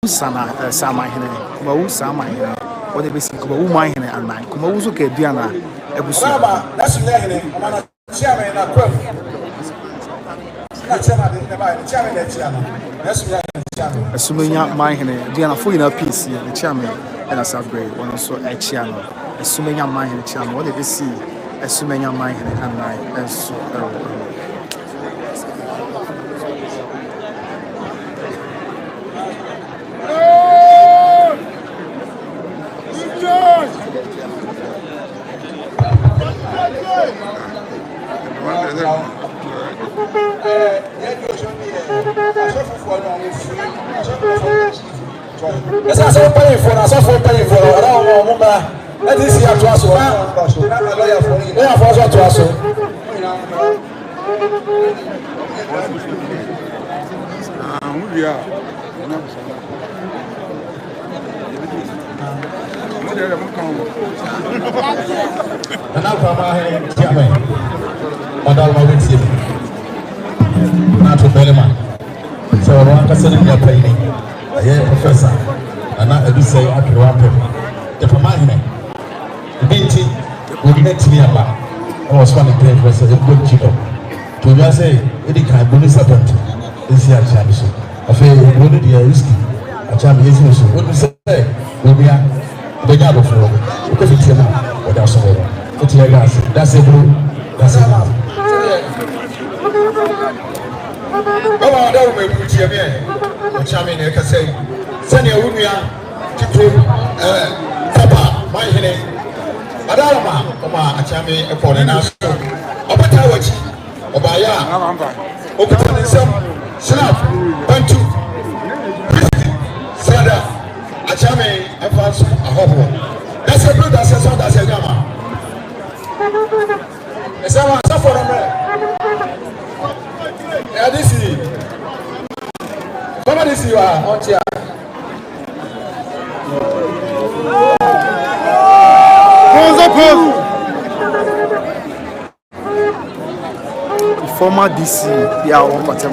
Sana Samahene, Kumawu Samahene, what they say Kumawumahene and nine. Kumawuzo Diana, Ebusu. That's the name. I'm a chairman at Quim. Not chairman at Chairman. That's the chairman. Assuming Mahene, Diana full in a piece, the chairman, and a subway, one also a chairman. Assuming your mind chairman, what did they see? Assuming your mind and nine, and so. Essa só para informar, só foi para informar. Não, é desse atuação. É a voz do atuação. Não, Kwamanhene, chairman. Madam Mawitsi. Not Belema. So I want to send you a training. A professor. And I do say, I can wrap him. The Kwamanhene. The Binti will get me about. I was one of the was a good chico. To just say, any kind of bonus serpent is here, Champion. I feel you wouldn't be a risky. A champion is also. What do you say? We'll be the Gabo for because it's enough. What else? It's your gas. That's a blue. That's enough. Oh, I don't make you cheer me. Champion, I can say, send your Wumia to Papa, my honey. Adama, Oma, a champion, a foreign national. Opatawachi, Obaya, Open some snap, Bantu, Sada, a champion, a fast, a hobo. That's a good, that's a song, that's a gamma. It's a suffer on me. Yeah, this is. Come this you are on chair. Former DC, they are one part of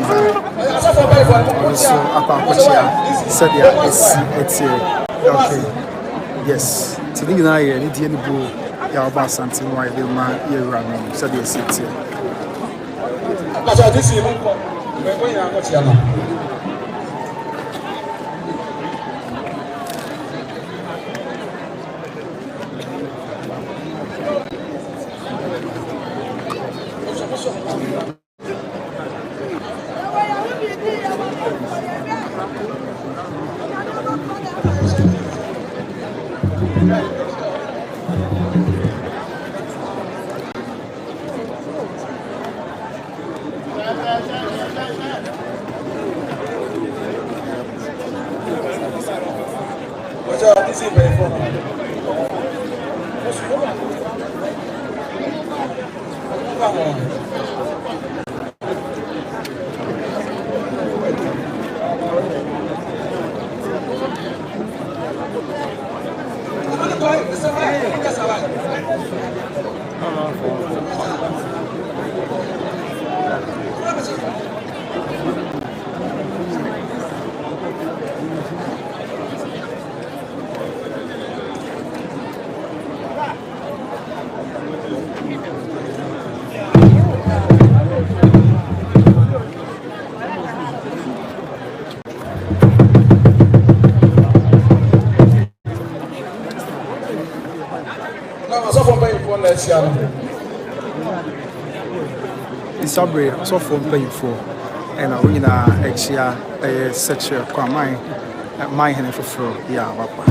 so Apakochia said they are SC. Okay, yes. Today, you know, I need to go. They are about something why they man here running. So they sit here. But this is when you are not here. Isabre, so for paying for, and I win a Sekyere Kwamang, Kwamanhene for yeah, Papa.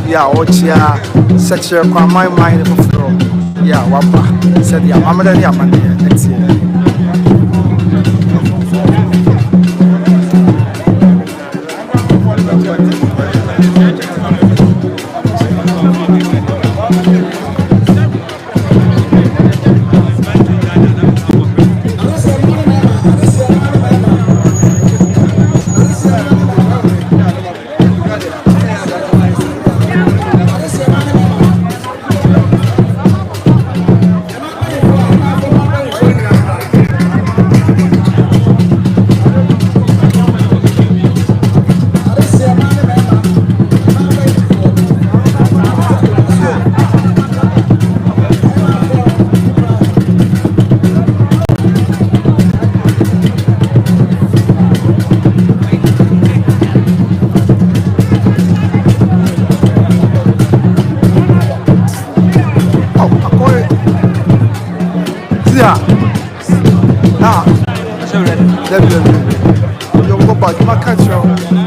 Yeah, Ochia, Sekyere Kwamanhene before. Yeah, Wapa said, yeah, I'm a man. Next year.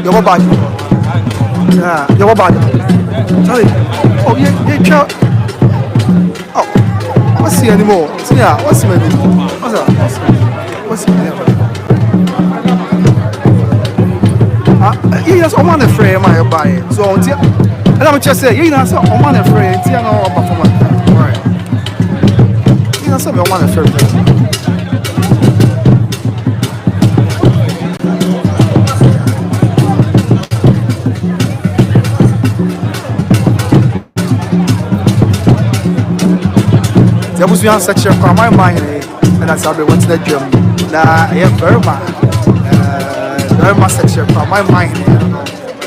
Your body. Yeah, your body. Sorry. Oh, yeah. Oh, what's he anymore? Yeah, what's he anymore? What's he anymore? Yes, I want to frame my body. So, and I'm just saying, you know, so I want to frame. You know, right. You know, so I want to frame. There was one section from my mind, and that's how we went to the gym. Now, I am Burma section from my mind,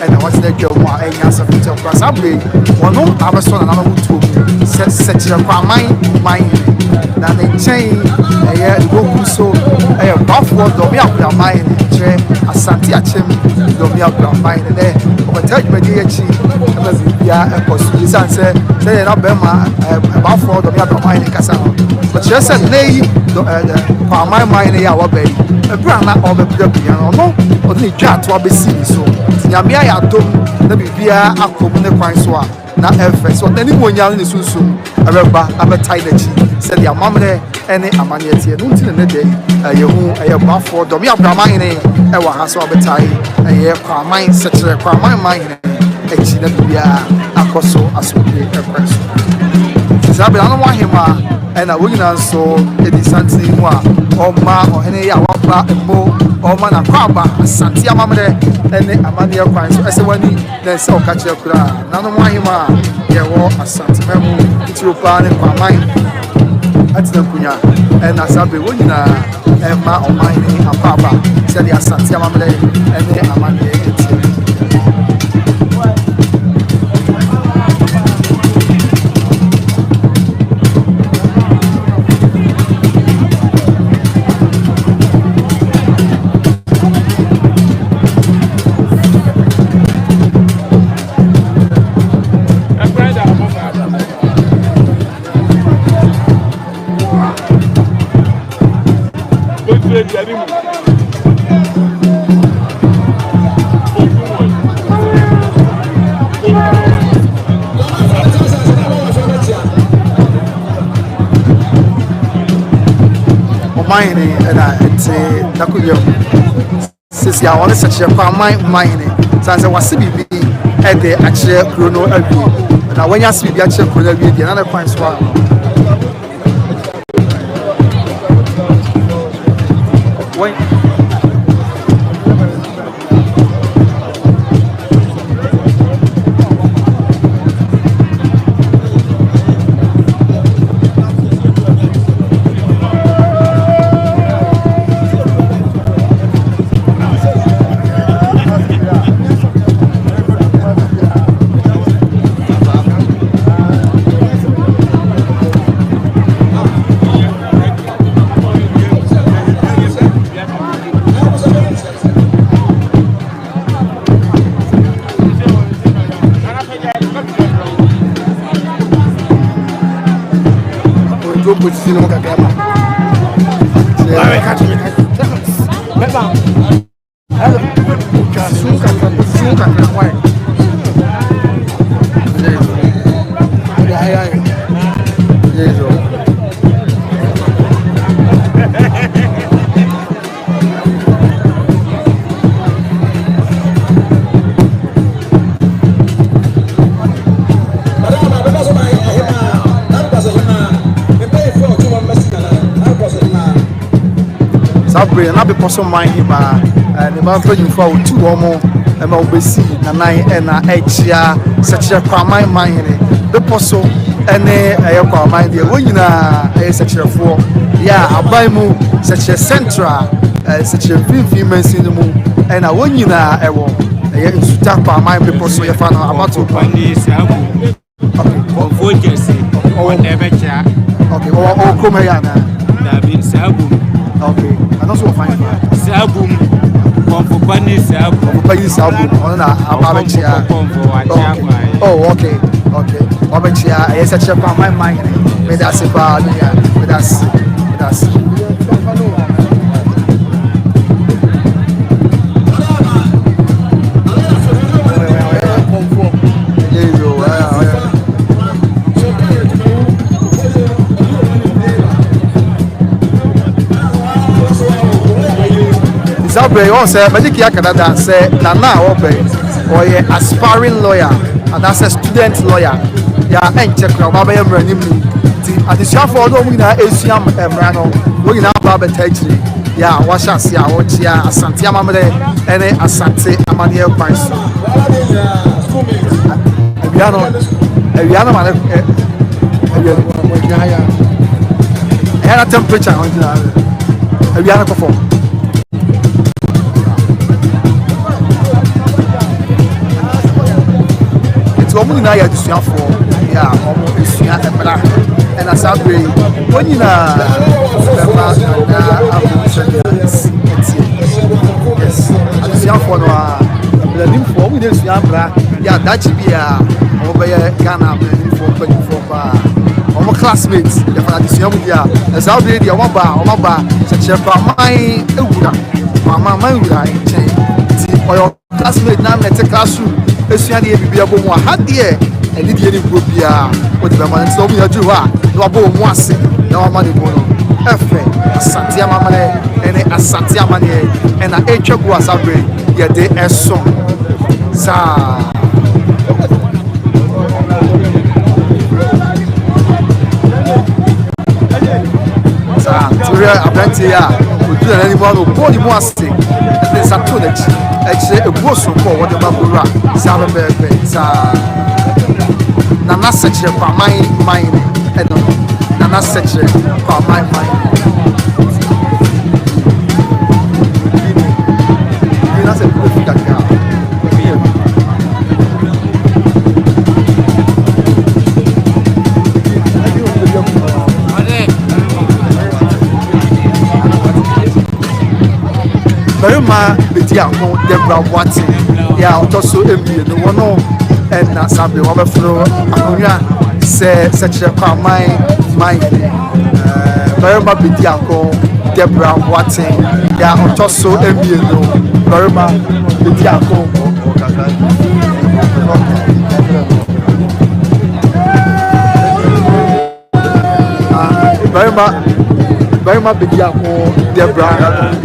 and I went to the gym. I ain't some picture of assembly. One of our son and another two section from my mind. Now, they change a go so a buff word of your mind, a Santia Chim, don't be up your mind there. But tell me, dear chief, yeah, a possibility answer. Say, I'm about for the other mind in Casano. But just a name, for my mind, our baby. A brand of the piano, no, only cat to be seen. So, Yamia don't be a common price. Not ever. So, anyone young is soon. I remember I'm a tiny said your mamma and a man yet here. Don't in the day. You are about for the Kwamanhene. I was so appetite. I hear Kwamang, such a Kwamanhene. Akoso asopie ekweso Zabe anu wa hema na wonyina so edisanti mu a oma ohene ya waba emo oma na kwaba asanti amamre ene amane ekwan so ese wani na se okache kura nanu wa hema ye wo asanti memu itiropa ne Kwamanhene atina kunya na zabe wonyina ema omahene apapa se dia asanti amamre ene amane eti Kwamanhene and Nakuyo. Since I want to search Kwamanhene, so I was CBB at the actual chrono. Now, when you see the actual chrono, another point swap. And I'll be possible mind him and about you for 2 or more and I'll be see and I and H such a Kwamanhene the possible and a mind the when you know such a 4 yeah I buy more such a central such a female in the moon and I when you know I won't tap my people so you find out about to find this okay come here that means okay, and also fine. Sabum, Kwamang oh, okay, okay. Kwamang, yes, I check on my mind. May that's about that's. Zabre, you say, Magic Canada say, Nana Obe, or an aspiring lawyer, and that's a student lawyer. Yeah, and check your Baba Emranim. At the shop for Domina Asiam Emrano, we now Baba Taji. Yeah, wash us, yeah, watch ya, Asantia Mamade, and a Asante Amania Price. Aviano, I had a temperature on the Aviano perform. Woman I had to see for yeah, almost and I said, when you know, yes, I see for the nympho, we didn't see yeah, that should be over Ghana for classmates. If I see them, yeah, as I'll be the Omaba, such a my or your classmate now at a classroom. Esuani ebibi abo mo ahade e ni die ni gbo bia o de be man so mi aju ha no abo mo ase na o ma ni mo no efe asante amamale ene asante amane e na etwagu asabre ye de eso sa Sweàr abranti ya odu na ni mo no body mo ase e sa to nechi actually a boss from what the Babura, Salabebe, Nana Sekyere Kwamanhene, and Nana Sekyere Kwamanhene. That's a good figure. Barima Bediako Debra Wati ya otoso emie no wono na sabe wo befro akonya se Sekyere Kwamanhene Barima Bediako Debra Wati ya otoso emie no Barima Bediako Barima very much big Debra.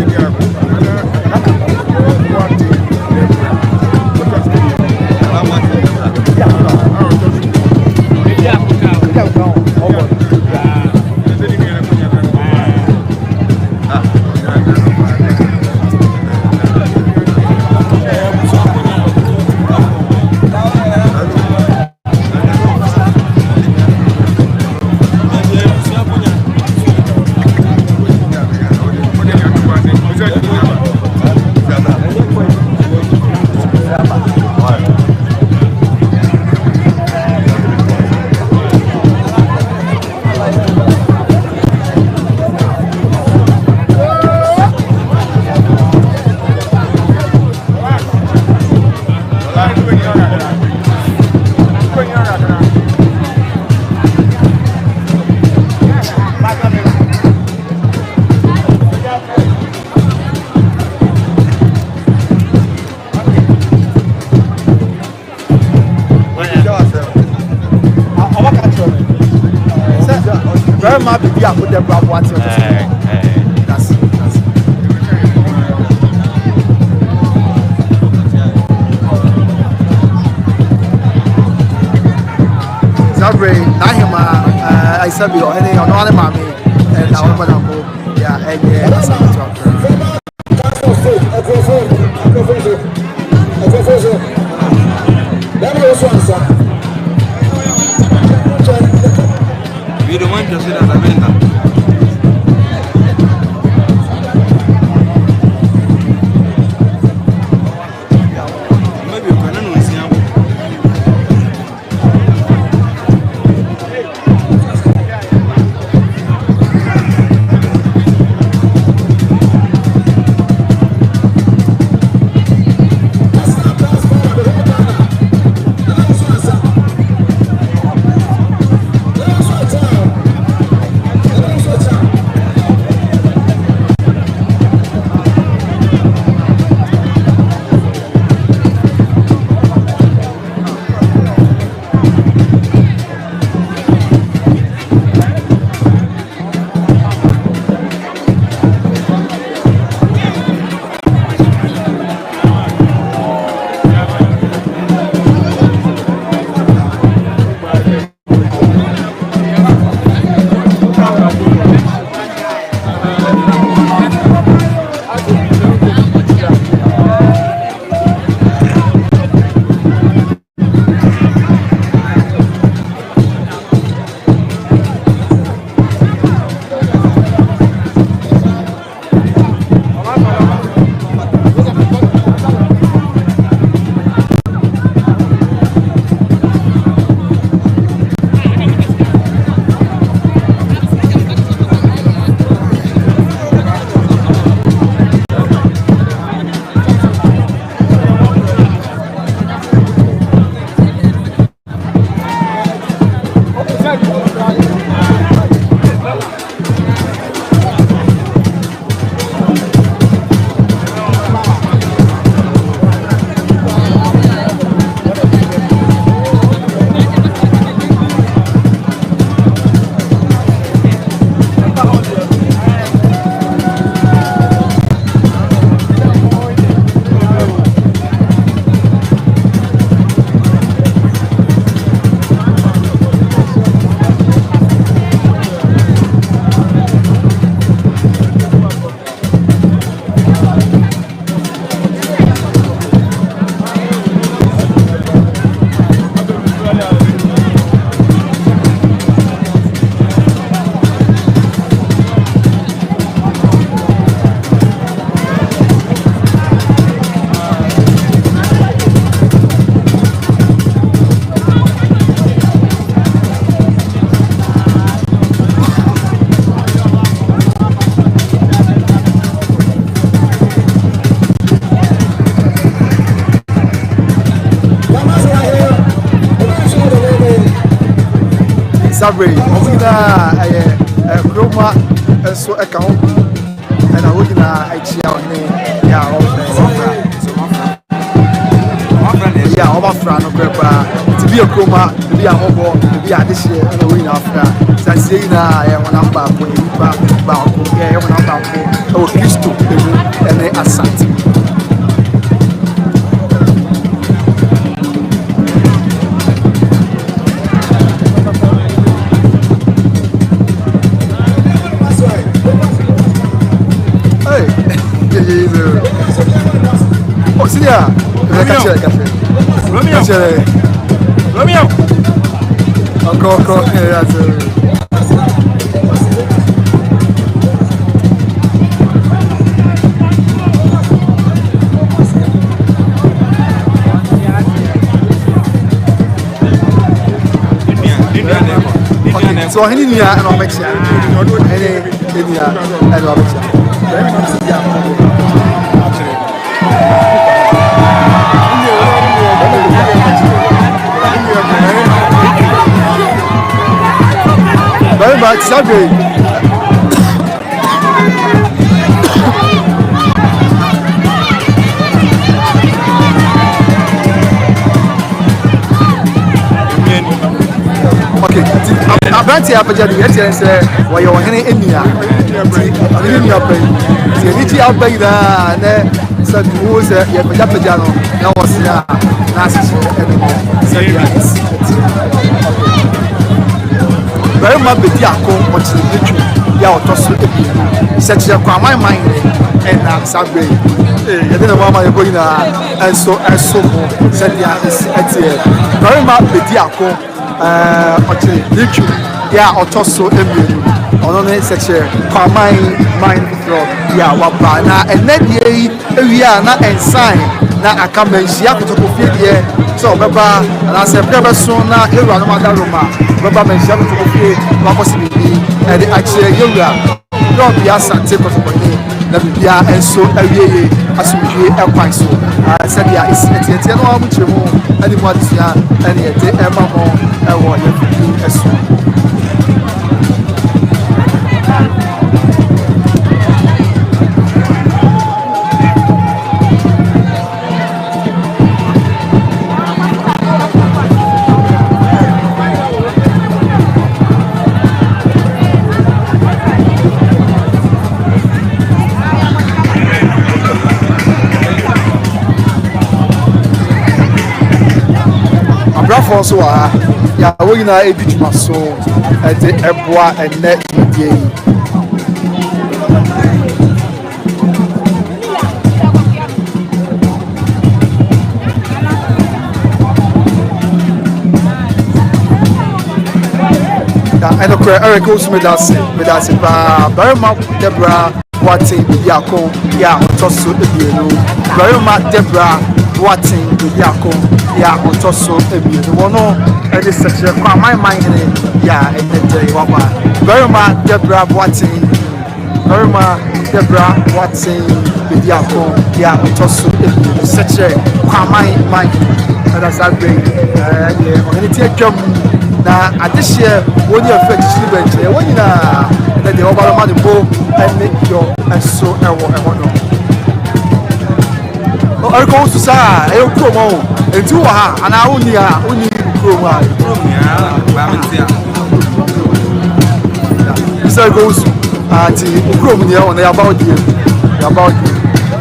Very much be here with the bravo at your that's Zabre, Nahima, I said, you're any on one mommy, and now I'm going to go. Yeah, and yeah, that's how it's we don't want to see that Amanda. Maybe you can see him. Sabre, Chroma, so a count, and I would not I cheer on me. Yeah, dia oba fra no kwekwa ti bi ekoma bi ahobo bi adehye na we na afra sanse na e wona ba ko nipa ba ko e wona ba ko o Kristo ene asante oh Sekyere Romeo encore so any new and on next year any new and on next year very much Saturday. Okay, abranti abaja de yete say wo ye ohene emia ni abai ti ni ti abai da na sa du se ye abaja no na wo se na asisi enemy very much be diako motiletu ya otoso ebi Sekyere Kwamanhene na Sweàr ye de na mama ye boyi na enso Sekyere Sekyere very much be diako motiletu ya otoso ebi ono ne Sekyere Kwamanhene pro ya waba na enedie yi ewia na ensign na akamenhia kotokofie die so beba na se prebe so na ewura no madaroma baba menhia kotokofie na possibility e de akyere ewura no bia sante kotokofie na bia enso awieye asumdwe ekwan so sadia etiete no amuchemu ani mu atia ani ete emamo ewo ye fitu eso brafo so ya we na edijuma so e de eboa ene die ya eno kre Eric Osmedase ba Barima Debra Watin Biako ya otoso ebienu Barima Debra Watin Biako ya otoso ebienu wono e de Sekyere Kwamanhene ya enete waba Barima Debra Watin Biako ya otoso ebienu Sekyere Kwamanhene ada sabe ye oneti atwam na adehye woni afet chilibenche woni na de obara ma de bo ene yo eso ewo no o arko su sa e kromo enti wo ha ana oni kromo a ba mentia isa go su ati kromo ni ona ya ba odi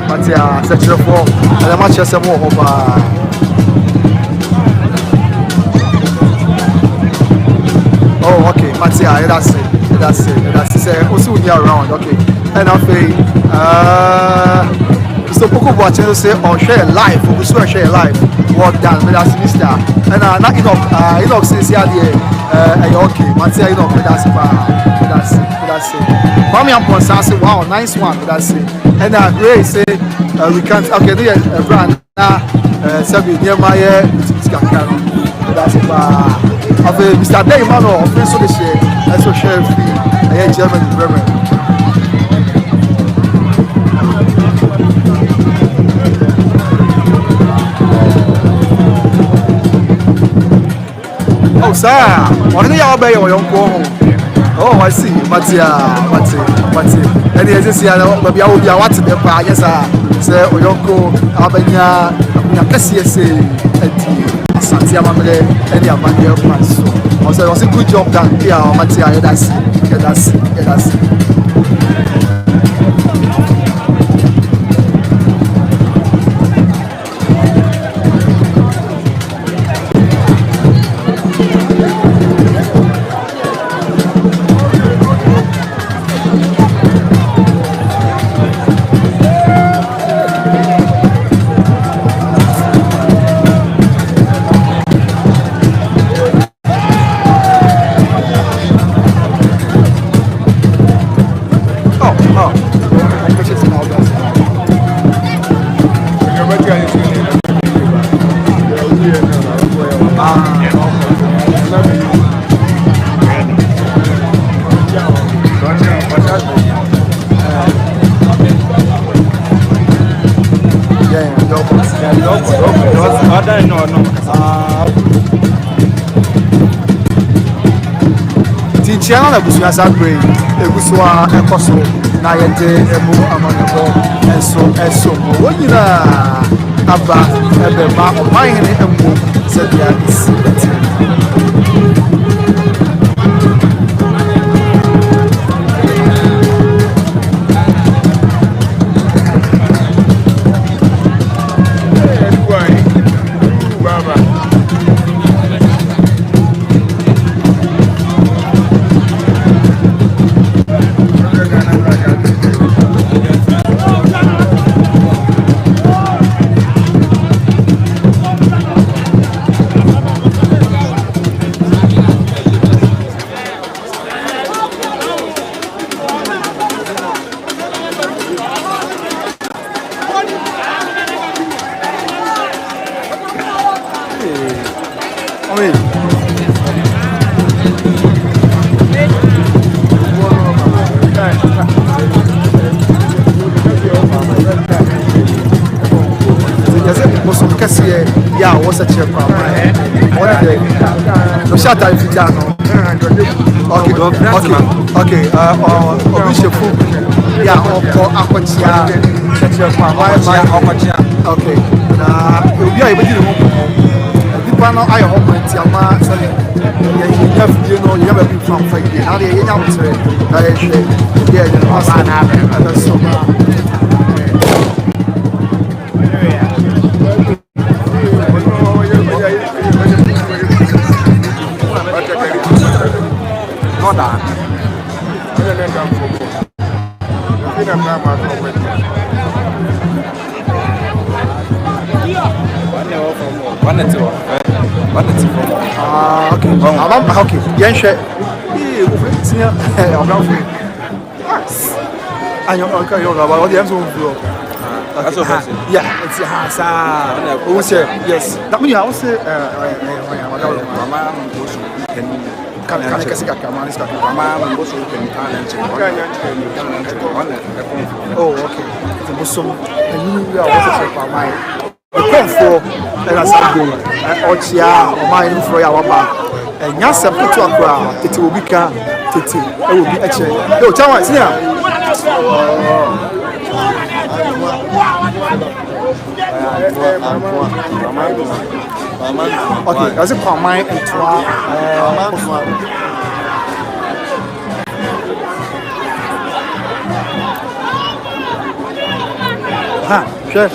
matia Sekyere fo ala ma chese mo ho ba oh, okay. Matia, that's it. Say, also we are around, okay. And I feel, so Poco watching say, oh, share live. We swear share live. Work done, but that's Mister. And not enough since here, okay. Matia, that's it. Mami and Ponsa say, wow, nice one. That's it. And Ray say, we can't. Okay, the brand now. Sabi near my that's it. Mr. Daymano, offensive this year, and so share free. I am German Reverend. Oh, sir, what are you obey or young home? Oh, I see, Matia. And yes, I will be a what's the fire, yes, sir. Say, Oyonko, Abenya, CSA at Santiago and the Amanda Pass. Also, it was a good job done here. Matia, that's Tiana na busu asa brain eguso a ekoso na yede emu amanebo enso wonyina aba ebe ma Kwamanhene emu Sekyere isi Yeah, what's a check? What are they? No shut up, Fijano. Okay. Yeah, for Aquatia, okay. We are able to panel. I hope my Tiama, you know, you have a big from Friday. How do you answer it? Yeah, that's so. Okay. Yanshe. Yeah, it's yes. That means I also oh, okay. For and yes, I'm put to a crowd. It will be car. It will be a chair. No, tell us here. Okay, as a Kwamang and sure.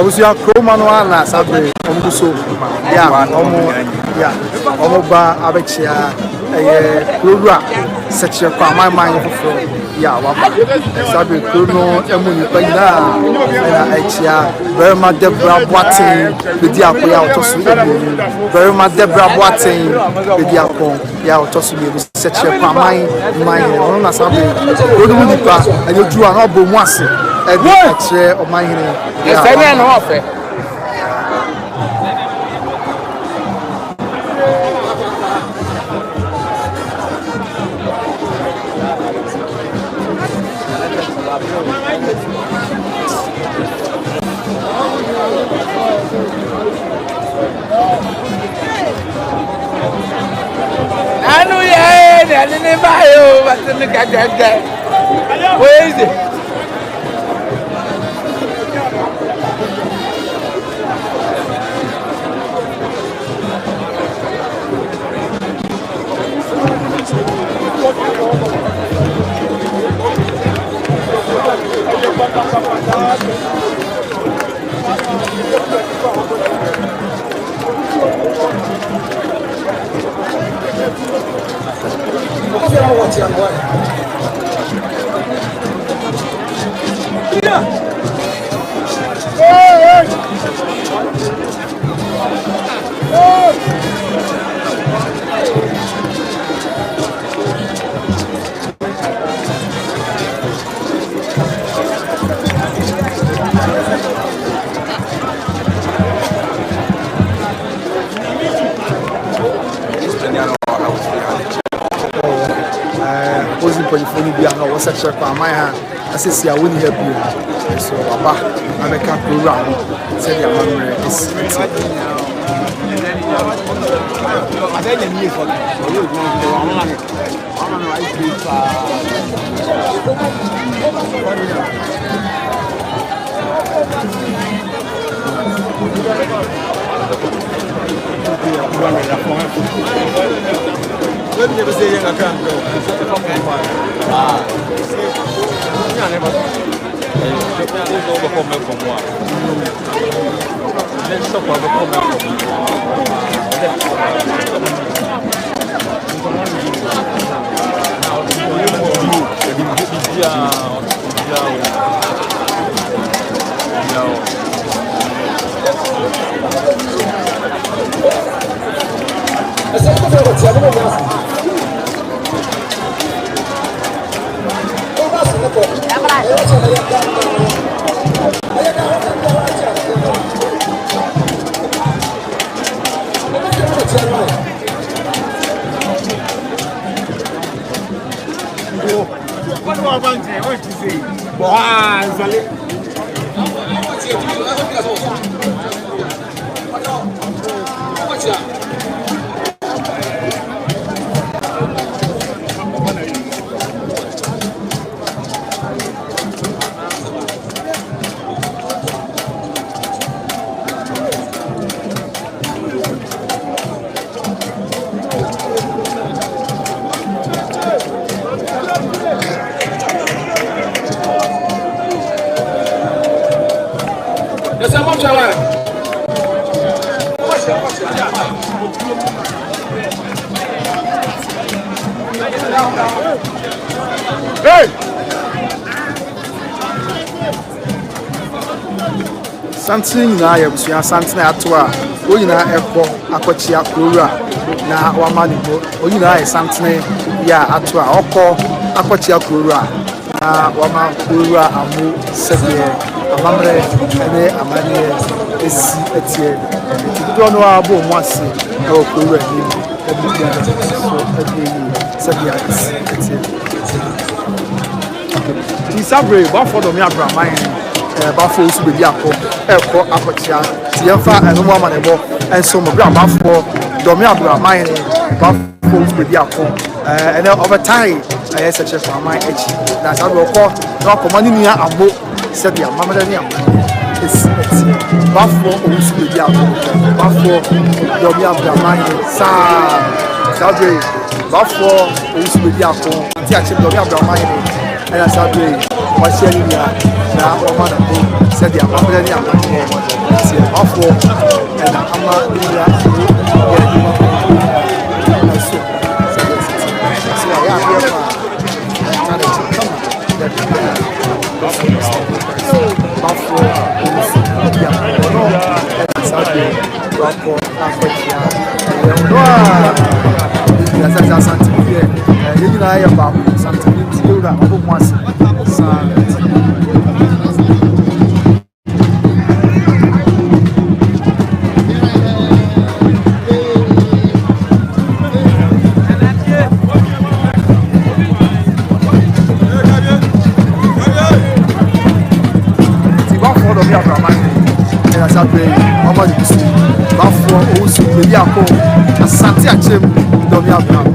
Kabusia Kwamang na sabe omuso ya omoba abechia Lura Sekyere Kwamanhene fofo ya waba sabe krono emu nipa ina na echia Berma Debra Boatin bedi akoya otosu Berma Debra Boatin bedi akon ya otosu mi Sekyere Kwamanhene ono na sabe krono nipa ayeju an obo mu ase ebi Sekyere Kwamanhene ya no offer. Anu ya ni bayo batini gajaga. Where is it? Sekyere Kwamanhene asesi a woni ha bio so baba ameka program se dia mamre esi Let me say young account go. Ah. Yeah, never. Let's overcome from one. Let's stop overcome Hey! Something na ya busia something ato a oyina ekọ akọchia kurura na wamanibo oyina ya something ya ato a ọkọ akọchia kurura na wama kurura amu Sekyere amamre ene amane esi etie tido no abo mu ase na kurura ni so Sekyere etie ti sabre ba fodo mi abraman bafo usu be akọ eko akọchia ti yemfa eno mo amanebo enso mo bra bafo do mi abraman ni bafo usu be akọ and over time I say chef Kwamang echi na sa do ko na ko mani ni abo Sekyere mamada ni abo es bafo usu be akọ bafo do mi abraman sa sabe bafo usu be akọ ti a chef do mi abraman ni and sabe what's your name na woman said the amount of offer and Asante achem do mi Abraham.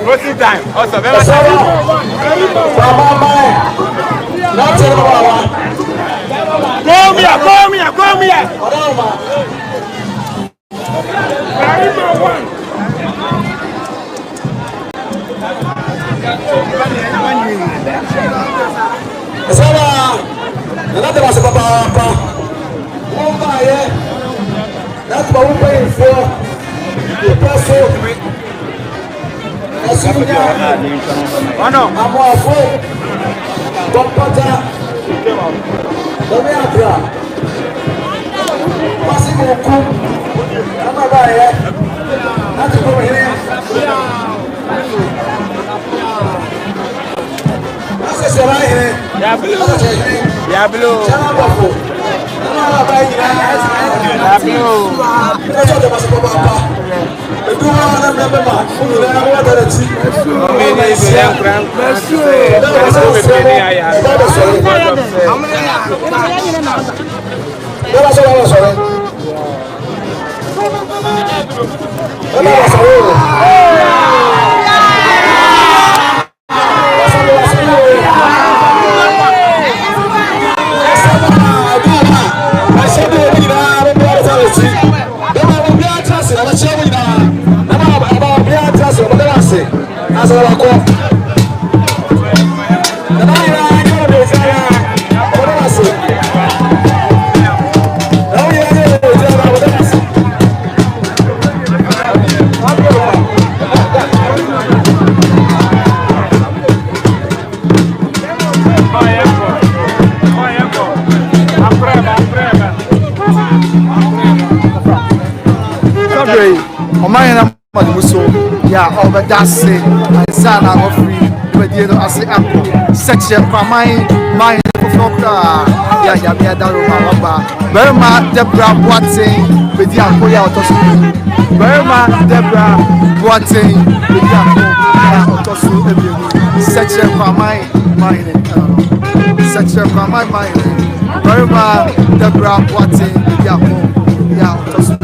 Roasting time. Also, very much. Come here. Another was Papa. That's what we're paying for. The person. Ano? Amo afo. Kompata. Dome abra. Pasi moku. Ama ba ye. Ati ko here. Asa sera here. Ya blue. Chana bafo. Ama That's it. And Zana of free. But you know, I say apple. Sekyere Kwamanhene, my yeah, Burma, Deborah Boateng, with the Akoya Otosu. Burma, Deborah Boateng, with the Akoya Otosu. Sekyere Kwamanhene, Sekyere Kwamanhene, Burma, Deborah Boateng, with the Akoya Otosu.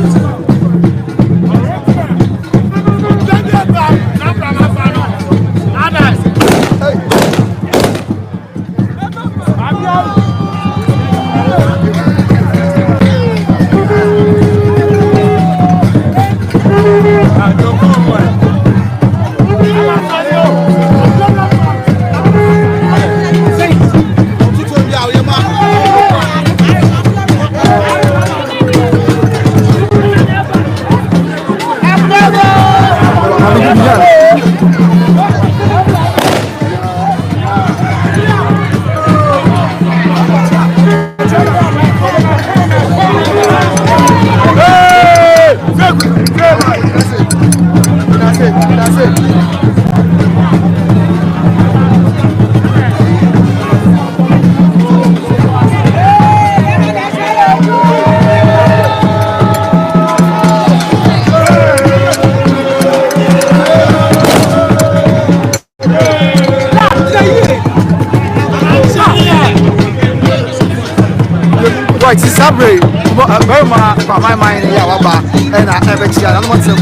Right, Sabre, Burma, my mind, Yawaba, and I have actually, I don't want to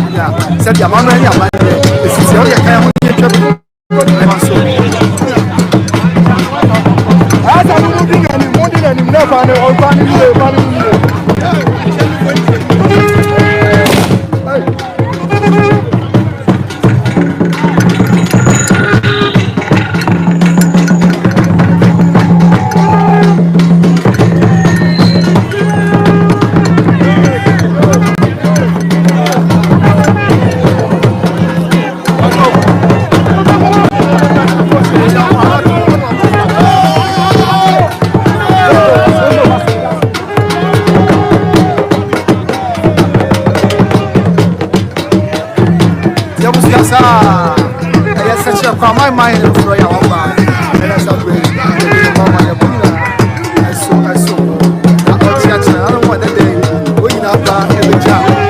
say, your mama and your man, this is your kind of as I'm moving and never my mind is for your mama. And that's how we mama. I saw. I don't want that day. We not back in the job.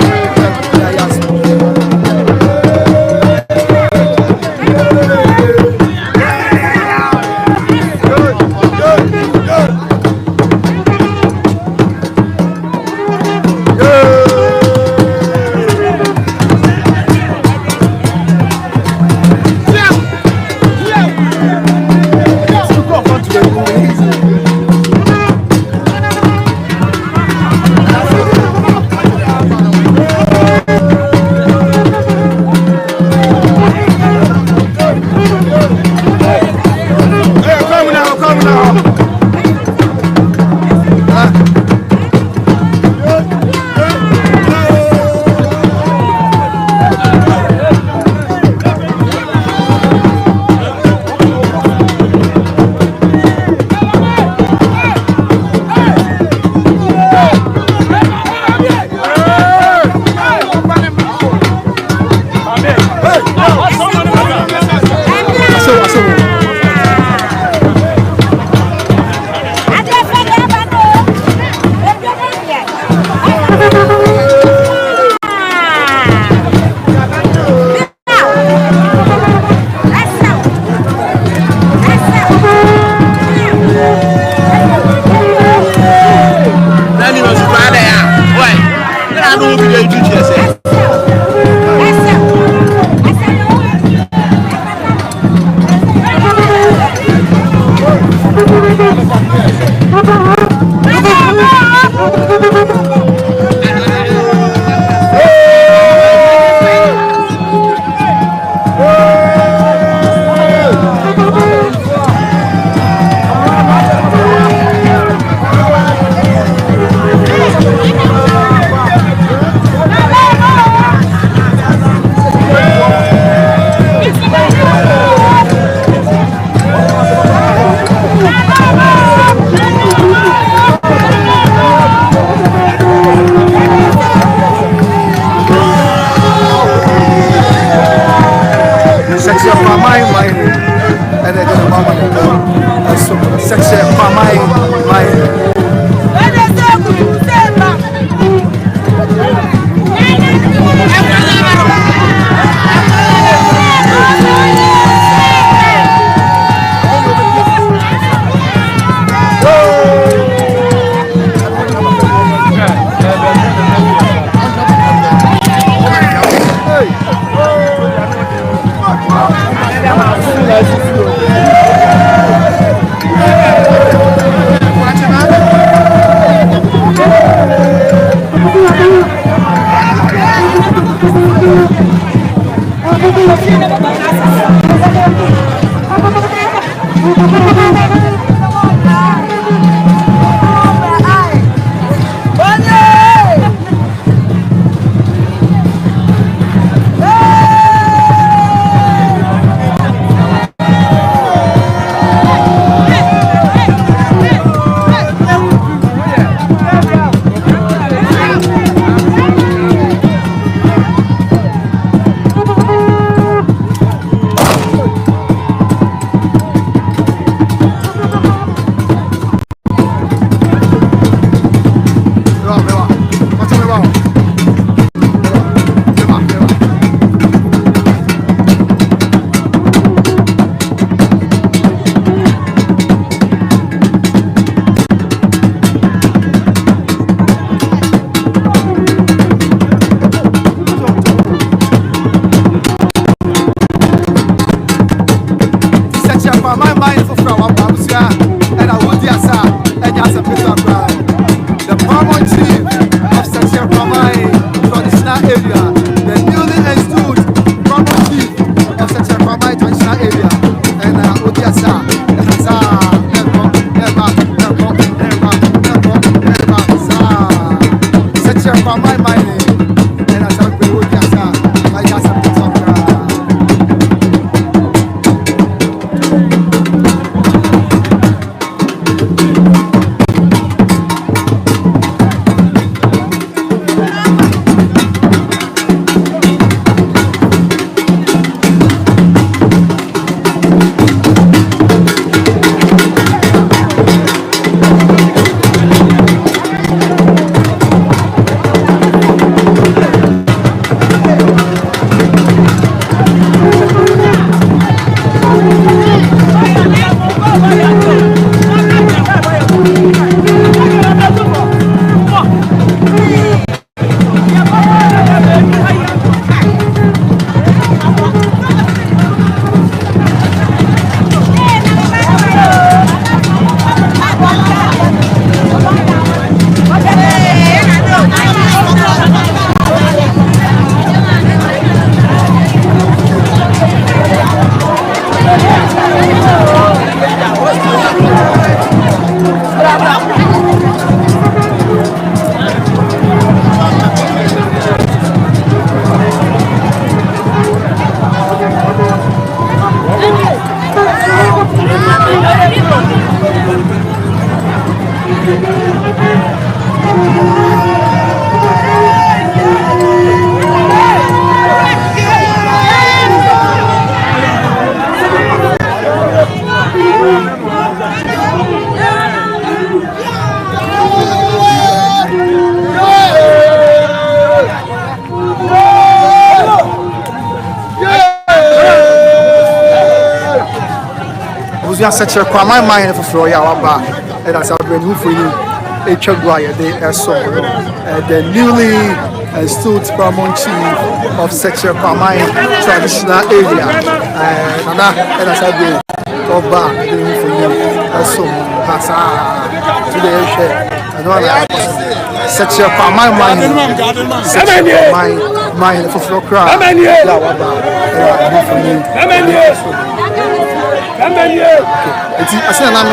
Sekyere Kwamanhene. Sekyere Kwamanhene for Yawaba, and as I've been for you, a Chagwaya, the newly Enstooled Paramount Chief of Sekyere Kwamang traditional area, and as I've been for you, so Asa. Today you share. I know that. Sekyere Kwamang mine for floor crowd. Yeah, what about? I said, I'm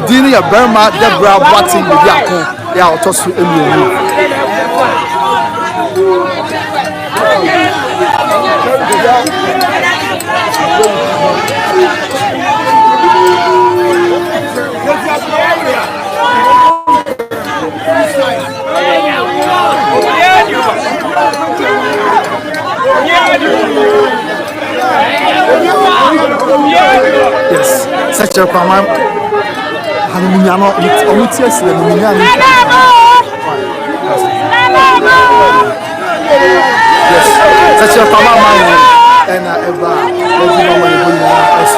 a dinner, a Burma, Deborah, Watson, the Yako. Yeah, I'll toss you in yes, Sekyere Kwamang. Hanumiano, Omutias, the Mumian. Yes, Sekyere Kwamang and Eva, yes.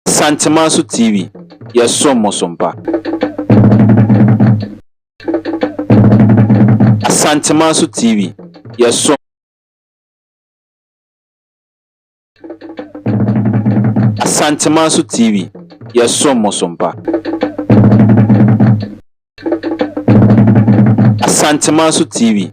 Santimanso TV, yes, Somosompa. Santimanso TV, yes, Santimanso TV, yes, Somosompa. Santimanso TV,